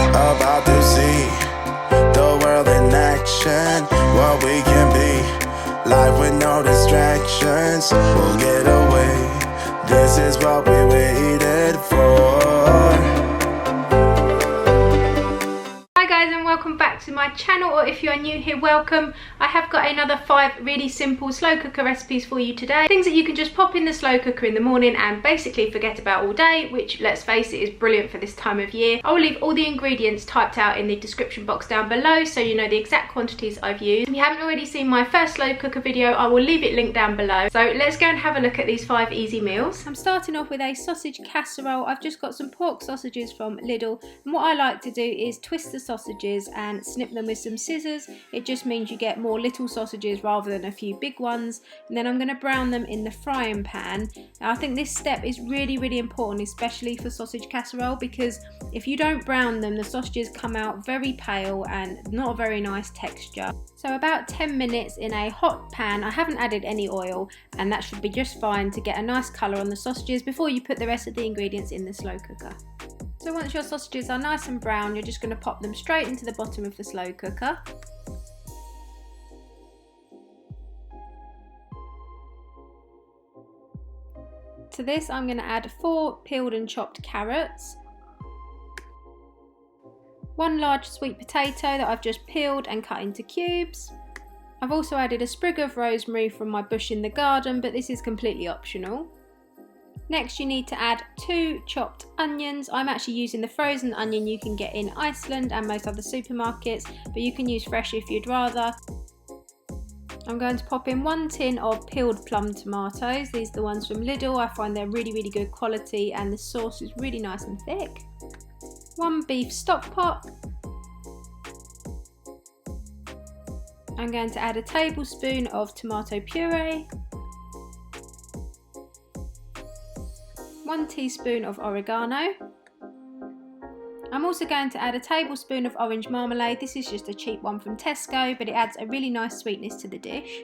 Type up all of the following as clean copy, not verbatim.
about to see the world in action, what we can be. Life with no distractions, we'll get away. This is what we waited for. Hi guys, and welcome back to my channel, or if you are new here, welcome. I have got another 5 really simple slow cooker recipes for you today. Things that you can just pop in the slow cooker in the morning and basically forget about all day, which, let's face it, is brilliant for this time of year. I will leave all the ingredients typed out in the description box down below so you know the exact quantities I've used. If you haven't already seen my first slow cooker video, I will leave it linked down below. So let's go and have a look at these 5 easy meals. I'm starting off with a sausage casserole. I've just got some pork sausages from Lidl, and what I like to do is twist the sausages and snip them with some scissors. It just means you get more little sausages rather than a few big ones. And then I'm going to brown them in the frying pan. Now, I think this step is really important, especially for sausage casserole, because if you don't brown them, the sausages come out very pale and not a very nice texture. So about 10 minutes in a hot pan. I haven't added any oil, and that should be just fine to get a nice colour on the sausages before you put the rest of the ingredients in the slow cooker. So once your sausages are nice and brown, you're just going to pop them straight into the bottom of the slow cooker. To this I'm going to add 4 peeled and chopped carrots, 1 large sweet potato that I've just peeled and cut into cubes. I've also added a sprig of rosemary from my bush in the garden, but this is completely optional. Next you need to add 2 chopped onions. I'm actually using the frozen onion you can get in Iceland and most other supermarkets, but you can use fresh if you'd rather. I'm going to pop in 1 tin of peeled plum tomatoes. These are the ones from Lidl. I find they're really good quality and the sauce is really nice and thick. 1 beef stock pot. I'm going to add a tablespoon of tomato puree, 1 teaspoon of oregano. I'm also going to add a tablespoon of orange marmalade. This is just a cheap one from Tesco, but it adds a really nice sweetness to the dish.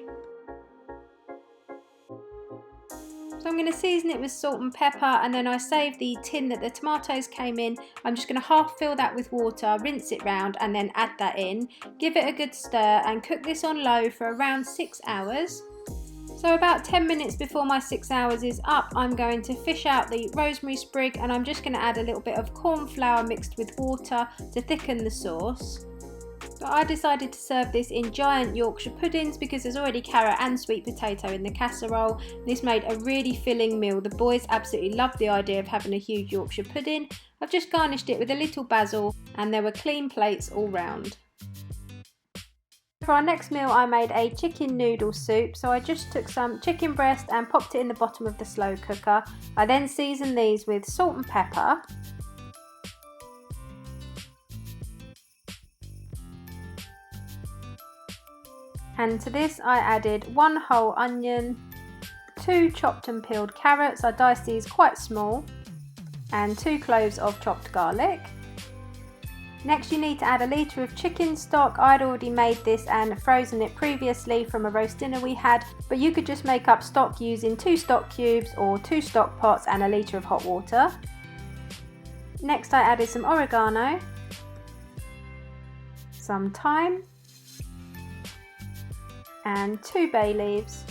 So I'm going to season it with salt and pepper, and then I save the tin that the tomatoes came in. I'm just going to half fill that with water, rinse it round, and then add that in. Give it a good stir and cook this on low for around 6 hours. So about 10 minutes before my 6 hours is up, I'm going to fish out the rosemary sprig, and I'm just going to add a little bit of corn flour mixed with water to thicken the sauce. But I decided to serve this in giant Yorkshire puddings because there's already carrot and sweet potato in the casserole. This made a really filling meal. The boys absolutely loved the idea of having a huge Yorkshire pudding. I've just garnished it with a little basil, and there were clean plates all round. For our next meal I made a chicken noodle soup. So I just took some chicken breast and popped it in the bottom of the slow cooker. I then seasoned these with salt and pepper. And to this I added 1 whole onion, 2 chopped and peeled carrots, I diced these quite small, and 2 cloves of chopped garlic. Next you need to add a litre of chicken stock. I'd already made this and frozen it previously from a roast dinner we had, but you could just make up stock using 2 stock cubes or 2 stock pots and a litre of hot water. Next I added some oregano, some thyme, and 2 bay leaves.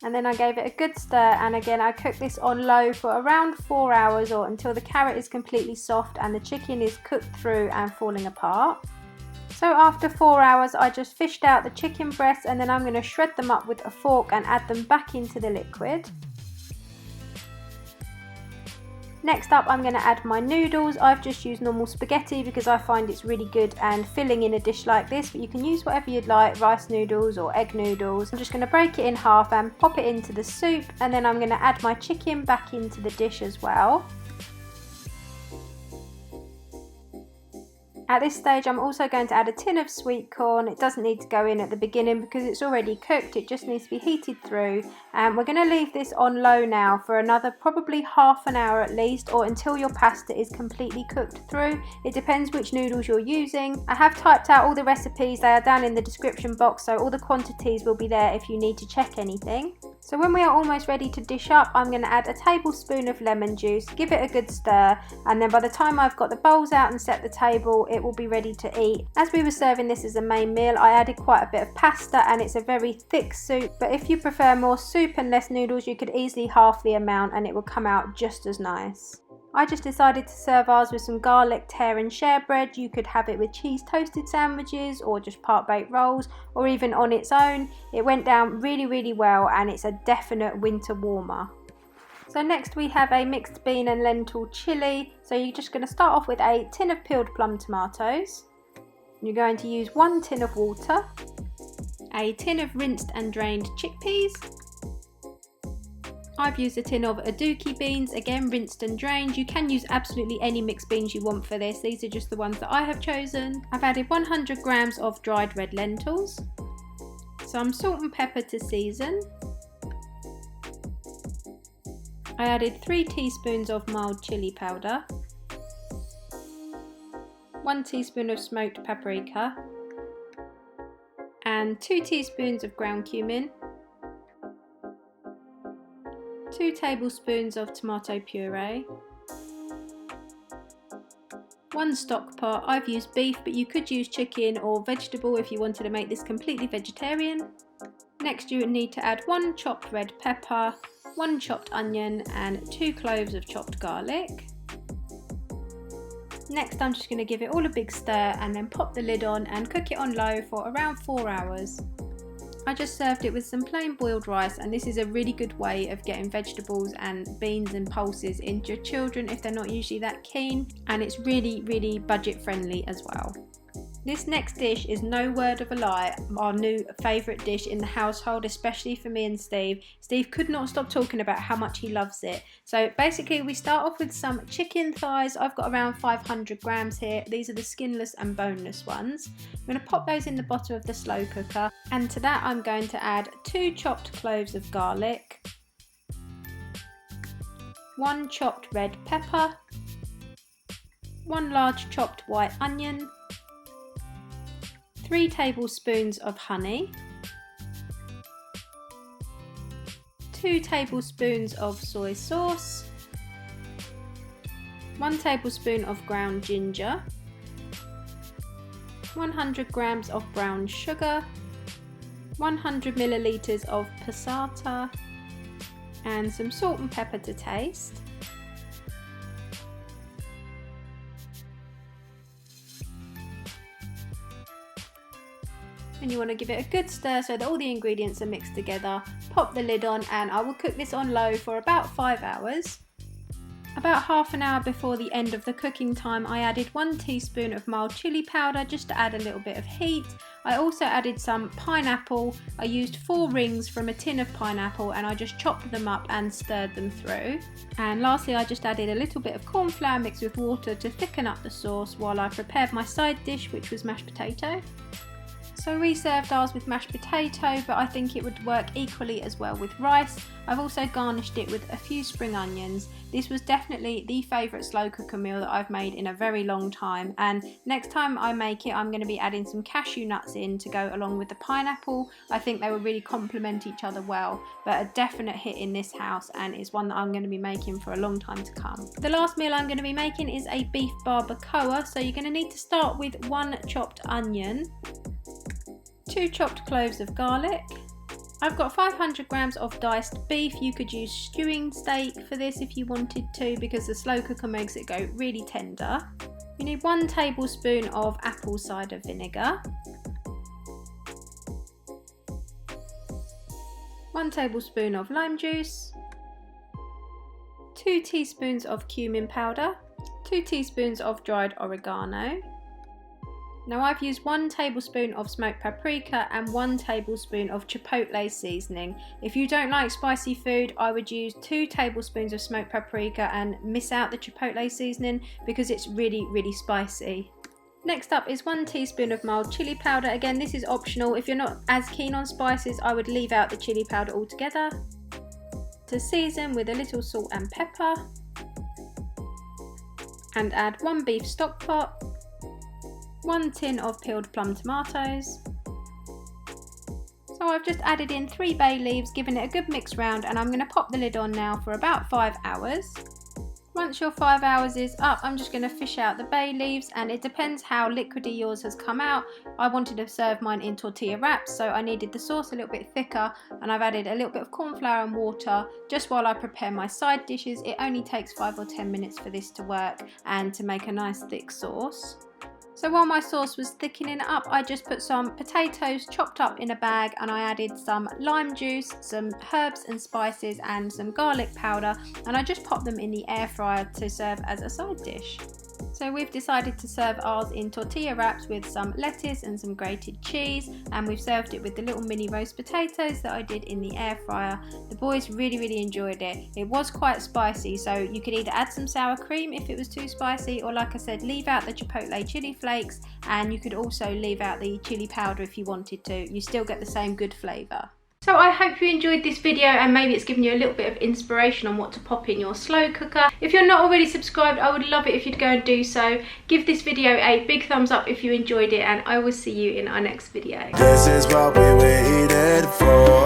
And then I gave it a good stir, and again I cooked this on low for around 4 hours, or until the carrot is completely soft and the chicken is cooked through and falling apart. So after 4 hours I just fished out the chicken breasts, and then I'm going to shred them up with a fork and add them back into the liquid. Next up I'm going to add my noodles. I've just used normal spaghetti because I find it's really good and filling in a dish like this, but you can use whatever you'd like, rice noodles or egg noodles. I'm just going to break it in half and pop it into the soup, and then I'm going to add my chicken back into the dish as well. At this stage I'm also going to add a tin of sweet corn. It doesn't need to go in at the beginning because it's already cooked, it just needs to be heated through. And we're going to leave this on low now for another probably half an hour at least, or until your pasta is completely cooked through. It depends which noodles you're using. I have typed out all the recipes, they are down in the description box, so all the quantities will be there if you need to check anything. So when we are almost ready to dish up, I'm going to add a tablespoon of lemon juice, give it a good stir, and then by the time I've got the bowls out and set the table, it will be ready to eat. As we were serving this as a main meal, I added quite a bit of pasta and it's a very thick soup, but if you prefer more soup and less noodles, you could easily half the amount and it will come out just as nice. I just decided to serve ours with some garlic tear and share bread. You could have it with cheese toasted sandwiches or just part-baked rolls or even on its own. It went down really well and it's a definite winter warmer. So next we have a mixed bean and lentil chili. So you're just going to start off with a tin of peeled plum tomatoes. You're going to use 1 tin of water, a tin of rinsed and drained chickpeas. I've used a tin of aduki beans, again rinsed and drained. You can use absolutely any mixed beans you want for this. These are just the ones that I have chosen. I've added 100 grams of dried red lentils, some salt and pepper to season. I added 3 teaspoons of mild chili powder, 1 teaspoon of smoked paprika, and 2 teaspoons of ground cumin, 2 tablespoons of tomato puree, 1 stock pot. I've used beef, but you could use chicken or vegetable if you wanted to make this completely vegetarian. Next you would need to add 1 chopped red pepper, 1 chopped onion and 2 cloves of chopped garlic. Next I'm just going to give it all a big stir and then pop the lid on and cook it on low for around 4 hours. I just served it with some plain boiled rice, and this is a really good way of getting vegetables and beans and pulses into your children if they're not usually that keen, and it's really budget friendly as well. This next dish is, no word of a lie, our new favourite dish in the household, especially for me and Steve. Steve could not stop talking about how much he loves it. So basically we start off with some chicken thighs. I've got around 500 grams here. These are the skinless and boneless ones. I'm going to pop those in the bottom of the slow cooker, and to that I'm going to add 2 chopped cloves of garlic, 1 chopped red pepper, 1 large chopped white onion, 3 tablespoons of honey, 2 tablespoons of soy sauce, 1 tablespoon of ground ginger, 100 grams of brown sugar, 100 milliliters of passata, and some salt and pepper to taste. And you want to give it a good stir so that all the ingredients are mixed together. Pop the lid on and I will cook this on low for about 5 hours. About half an hour before the end of the cooking time, I added 1 teaspoon of mild chili powder just to add a little bit of heat. I also added some pineapple. I used 4 rings from a tin of pineapple and I just chopped them up and stirred them through. And lastly, I just added a little bit of corn flour mixed with water to thicken up the sauce while I prepared my side dish, which was mashed potato. So we served ours with mashed potato, but I think it would work equally as well with rice. I've also garnished it with a few spring onions. This was definitely the favourite slow cooker meal that I've made in a very long time, and next time I make it I'm going to be adding some cashew nuts in to go along with the pineapple. I think they will really complement each other well, but a definite hit in this house, and is one that I'm going to be making for a long time to come. The last meal I'm going to be making is a beef barbacoa, so you're going to need to start with 1 chopped onion, 2 chopped cloves of garlic. I've got 500 grams of diced beef. You could use stewing steak for this if you wanted to, because the slow cooker makes it go really tender. You need 1 tablespoon of apple cider vinegar, 1 tablespoon of lime juice, 2 teaspoons of cumin powder, 2 teaspoons of dried oregano. Now I've used 1 tablespoon of smoked paprika and 1 tablespoon of chipotle seasoning. If you don't like spicy food, I would use 2 tablespoons of smoked paprika and miss out the chipotle seasoning because it's really spicy. Next up is 1 teaspoon of mild chili powder. Again, this is optional. If you're not as keen on spices, I would leave out the chili powder altogether. To season with a little salt and pepper. And add 1 beef stock pot, 1 tin of peeled plum tomatoes, So I've just added in 3 bay leaves, giving it a good mix round, and I'm going to pop the lid on now for about 5 hours. Once your 5 hours is up, I'm just going to fish out the bay leaves, and it depends how liquidy yours has come out. I wanted to serve mine in tortilla wraps, so I needed the sauce a little bit thicker, and I've added a little bit of corn flour and water just while I prepare my side dishes. It only takes 5 or 10 minutes for this to work and to make a nice thick sauce. So while my sauce was thickening up, I just put some potatoes chopped up in a bag, and I added some lime juice, some herbs and spices and some garlic powder, and I just popped them in the air fryer to serve as a side dish. So we've decided to serve ours in tortilla wraps with some lettuce and some grated cheese, and we've served it with the little mini roast potatoes that I did in the air fryer. The boys really enjoyed it. It was quite spicy, so you could either add some sour cream if it was too spicy, or like I said, leave out the chipotle chili flakes, and you could also leave out the chili powder if you wanted to. You still get the same good flavour. So I hope you enjoyed this video, and maybe it's given you a little bit of inspiration on what to pop in your slow cooker. If you're not already subscribed, I would love it if you'd go and do so. Give this video a big thumbs up if you enjoyed it, and I will see you in our next video. This is what we waited for.